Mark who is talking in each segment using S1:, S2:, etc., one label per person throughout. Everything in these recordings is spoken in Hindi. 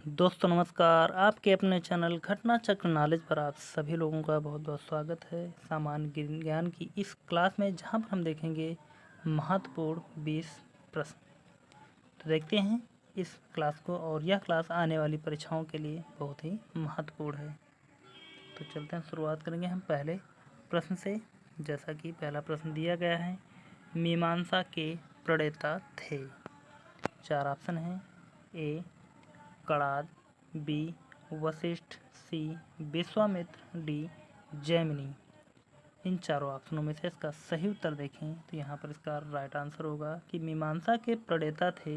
S1: दोस्तों नमस्कार। आपके अपने चैनल घटना चक्र नॉलेज पर आप सभी लोगों का बहुत बहुत स्वागत है। सामान्य ज्ञान की इस क्लास में जहां पर हम देखेंगे महत्वपूर्ण 20 प्रश्न। तो देखते हैं इस क्लास को, और यह क्लास आने वाली परीक्षाओं के लिए बहुत ही महत्वपूर्ण है। तो चलते हैं, शुरुआत करेंगे हम पहले प्रश्न से। जैसा कि पहला प्रश्न दिया गया है, मीमांसा के प्रणेता थे। 4 ऑप्शन हैं। ए कणाद, बी वशिष्ठ, सी विश्वामित्र, डी जैमिनी। इन चारों ऑप्शनों में से इसका सही उत्तर देखें तो यहाँ पर इसका राइट आंसर होगा कि मीमांसा के प्रणेता थे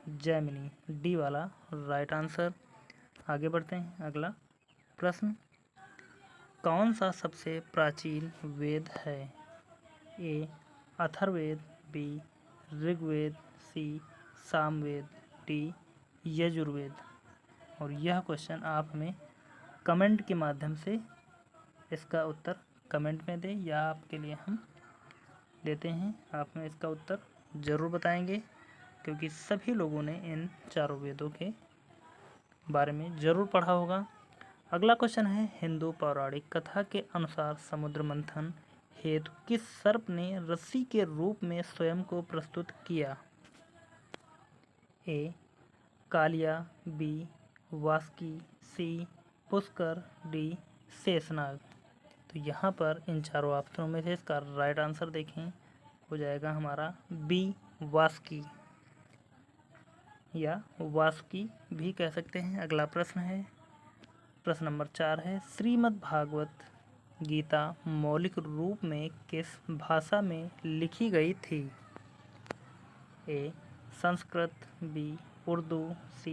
S1: जैमिनी। डी वाला राइट आंसर। आगे बढ़ते हैं, अगला प्रश्न, कौन सा सबसे प्राचीन वेद है? ए अथर्ववेद, बी ऋग्वेद, सी सामवेद, डी यजुर्वेद। और यह क्वेश्चन आप हमें कमेंट के माध्यम से इसका उत्तर कमेंट में दें, या आपके लिए हम देते हैं। आप हमें इसका उत्तर ज़रूर बताएंगे, क्योंकि सभी लोगों ने इन चारों वेदों के बारे में ज़रूर पढ़ा होगा। अगला क्वेश्चन है, हिंदू पौराणिक कथा के अनुसार समुद्र मंथन हेतु किस सर्प ने रस्सी के रूप में स्वयं को प्रस्तुत किया? ए कालिया, बी वासुकी, सी पुष्कर, डी शेषनाग। तो यहाँ पर इन चारों ऑप्शनों में से इसका राइट आंसर देखें, हो जाएगा हमारा बी वासुकी, या वासुकी भी कह सकते हैं। अगला प्रश्न है, प्रश्न नंबर 4 है, श्रीमद् भागवत गीता मौलिक रूप में किस भाषा में लिखी गई थी? ए संस्कृत, बी उर्दू, सी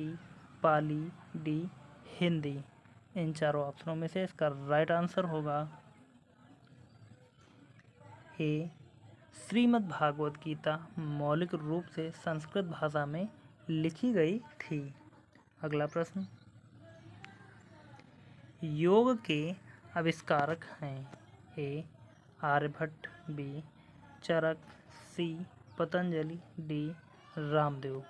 S1: पाली, डी हिंदी। इन चारों ऑप्शनों में से इसका राइट आंसर होगा ए श्रीमद् भागवत गीता मौलिक रूप से संस्कृत भाषा में लिखी गई थी। अगला प्रश्न, योग के आविष्कारक हैं? ए आर्यभट्ट, बी चरक, सी पतंजलि, डी रामदेव।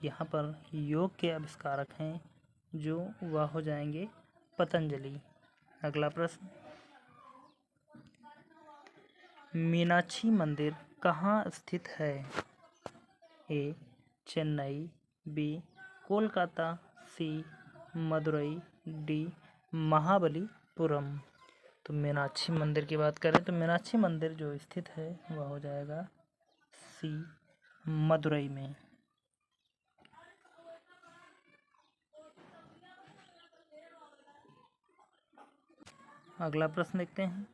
S1: यहाँ पर योग के आविष्कारक हैं जो वह हो जाएंगे पतंजलि। अगला प्रश्न, मीनाक्षी मंदिर कहाँ स्थित है? ए चेन्नई, बी कोलकाता, सी मदुरई, डी महाबलीपुरम। तो मीनाक्षी मंदिर की बात करें तो मीनाक्षी मंदिर जो स्थित है वह हो जाएगा सी मदुरई में। अगला प्रश्न देखते हैं,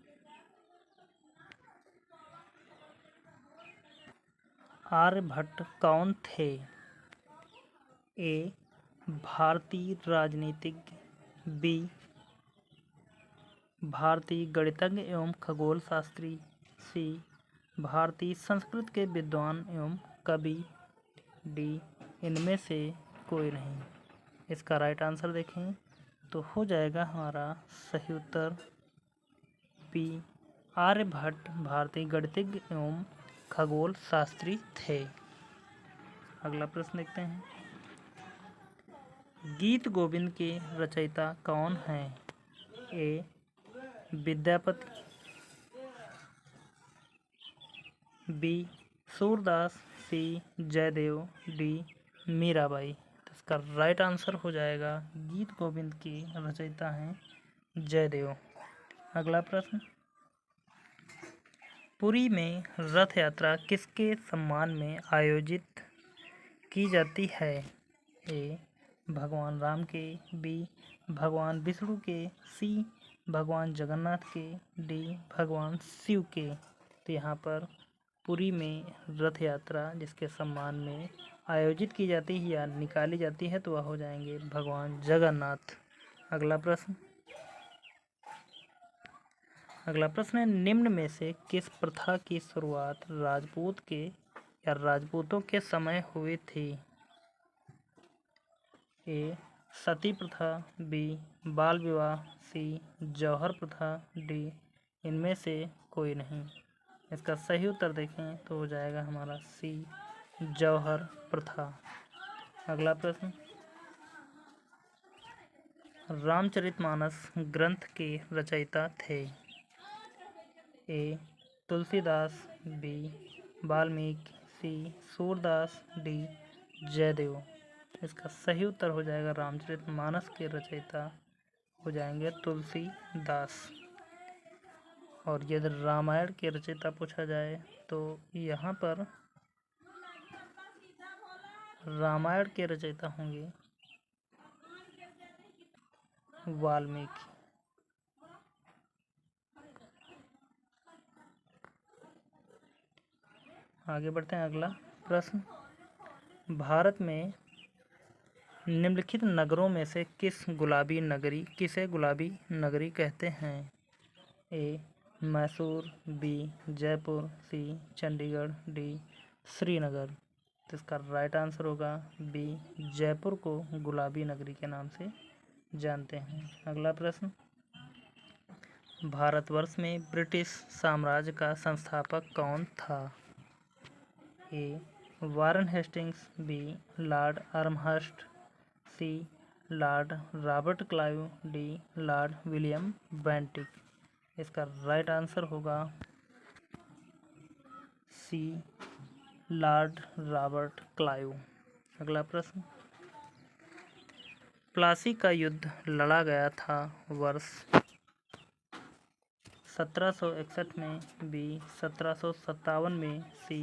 S1: आर्यभट्ट कौन थे? ए भारतीय राजनीतिज्ञ, बी भारतीय गणितज्ञ एवं खगोल शास्त्री, सी भारतीय संस्कृत के विद्वान एवं कवि, डी इनमें से कोई नहीं। इसका राइट आंसर देखें तो हो जाएगा हमारा सही उत्तर बी आर्यभट्ट भारतीय गणितज्ञ एवं खगोल शास्त्री थे। अगला प्रश्न देखते हैं, गीत गोविंद के रचयिता कौन हैं? ए विद्यापति, बी सूरदास, सी जयदेव, डी मीराबाई। तो इसका राइट आंसर हो जाएगा गीत गोविंद के रचयिता हैं जयदेव। अगला प्रश्न, पुरी में रथ यात्रा किसके सम्मान में आयोजित की जाती है? ए भगवान राम के, बी भगवान विष्णु के, सी भगवान जगन्नाथ के, डी भगवान शिव के। तो यहाँ पर पुरी में रथ यात्रा जिसके सम्मान में आयोजित की जाती है या निकाली जाती है तो वह हो जाएंगे भगवान जगन्नाथ। अगला प्रश्न है, निम्न में से किस प्रथा की शुरुआत राजपूत के या राजपूतों के समय हुई थी? ए सती प्रथा, बी बाल विवाह, सी जौहर प्रथा, डी इनमें से कोई नहीं। इसका सही उत्तर देखें तो हो जाएगा हमारा सी जौहर प्रथा। अगला प्रश्न, रामचरितमानस ग्रंथ के रचयिता थे? ए. तुलसीदास, बी. वाल्मीकि, सी. सूरदास, डी. जयदेव। इसका सही उत्तर हो जाएगा रामचरितमानस के रचयिता हो जाएंगे तुलसीदास। और यदि रामायण के रचयिता पूछा जाए तो यहाँ पर रामायण के रचयिता होंगे वाल्मीकि। आगे बढ़ते हैं। अगला प्रश्न, भारत में निम्नलिखित नगरों में से किसे गुलाबी नगरी कहते हैं? ए. मैसूर, बी. जयपुर, सी. चंडीगढ़, डी. श्रीनगर। तो इसका राइट आंसर होगा बी. जयपुर को गुलाबी नगरी के नाम से जानते हैं। अगला प्रश्न, भारतवर्ष में ब्रिटिश साम्राज्य का संस्थापक कौन था? A. Warren Hastings, B. Lord Amherst, C. Lord Robert Clive, D. Lord William Bentinck. इसका राइट आंसर होगा सी. Lord Robert Clive. अगला प्रश्न, प्लासी का युद्ध लड़ा गया था वर्ष 1761 में, बी. 1757 में, सी.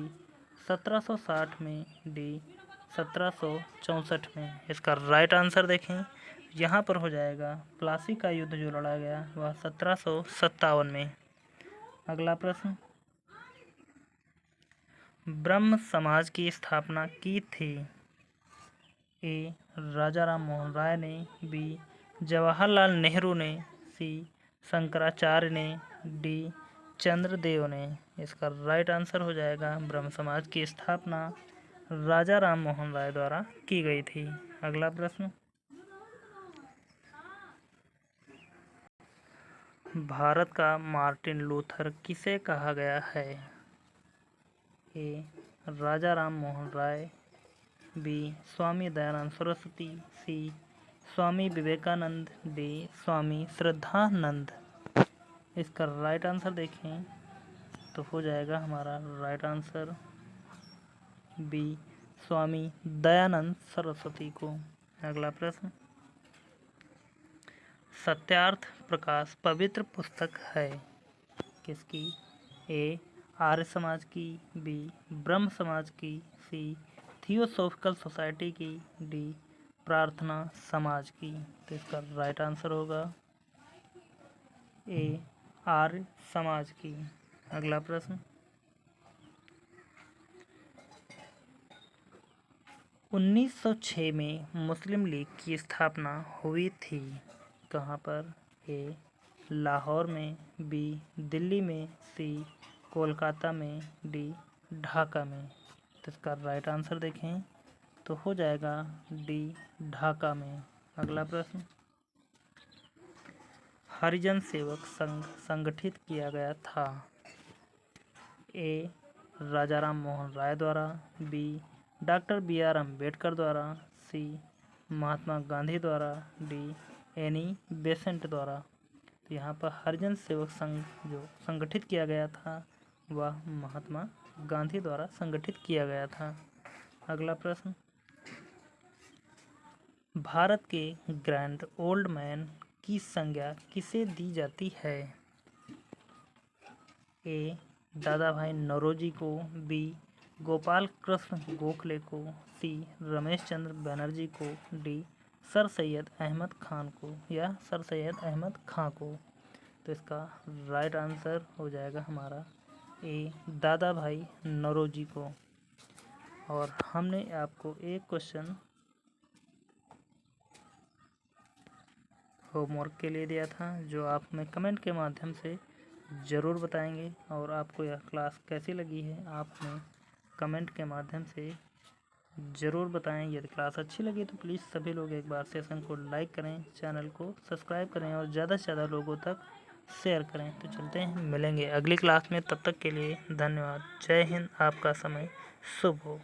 S1: 1760 में, डी. 1764 में। इसका राइट आंसर देखें, यहाँ पर हो जाएगा प्लासी का युद्ध जो लड़ा गया वह 1757 में। अगला प्रश्न, ब्रह्म समाज की स्थापना की थी? ए. राजा राम मोहन राय ने, बी. जवाहरलाल नेहरू ने, सी. शंकराचार्य ने, डी. चंद्रदेव ने। इसका राइट आंसर हो जाएगा ब्रह्म समाज की स्थापना राजा राम मोहन राय द्वारा की गई थी। अगला प्रश्न, भारत का मार्टिन लूथर किसे कहा गया है? ए. राजा राम मोहन राय, बी. स्वामी दयानंद सरस्वती, सी. स्वामी विवेकानंद, डी. स्वामी श्रद्धानंद। इसका राइट आंसर देखें तो हो जाएगा हमारा right answer B. Swami Dayanand Saraswati को। अगला प्रश्न, सत्यार्थ प्रकाश पवित्र पुस्तक है किसकी? ए. आर्य समाज की, बी. ब्रह्म समाज की, सी. थियोसॉफिकल सोसाइटी की, डी. प्रार्थना समाज की। तो इसका राइट आंसर होगा ए. आर्य समाज की। अगला प्रश्न, 1906 में मुस्लिम लीग की स्थापना हुई थी कहाँ पर? ए. लाहौर में, बी. दिल्ली में, सी. कोलकाता में, डी. ढाका में। तो इसका राइट आंसर देखें तो हो जाएगा डी. ढाका में। अगला प्रश्न, हरिजन सेवक संघ संगठित किया गया था? ए. राजाराम मोहन राय द्वारा, बी. Doctor B R. अम्बेडकर द्वारा, सी. महात्मा गांधी द्वारा, डी. एनी बेसेंट द्वारा। तो यहाँ पर हरिजन सेवक संघ जो संगठित किया गया था वह महात्मा गांधी द्वारा संगठित किया गया था। अगला प्रश्न, भारत के ग्रैंड ओल्ड मैन की संज्ञा किसे दी जाती है? ए. दादा भाई नौरोजी को, बी. गोपाल कृष्ण गोखले को, सी. रमेश चंद्र बनर्जी को, डी. सर सैयद अहमद खान को या सर सैयद अहमद खां को। तो इसका राइट आंसर हो जाएगा हमारा ए. दादा भाई नौरोजी को। और हमने आपको एक क्वेश्चन होमवर्क के लिए दिया था जो आप हमें कमेंट के माध्यम से ज़रूर बताएंगे। और आपको यह क्लास कैसी लगी है आप हमें कमेंट के माध्यम से ज़रूर बताएं। यदि क्लास अच्छी लगी तो प्लीज़ सभी लोग एक बार सेशन को लाइक करें, चैनल को सब्सक्राइब करें और ज़्यादा से ज़्यादा लोगों तक शेयर करें। तो चलते हैं, मिलेंगे अगली क्लास में। तब तक के लिए धन्यवाद। जय हिंद। आपका समय शुभ हो।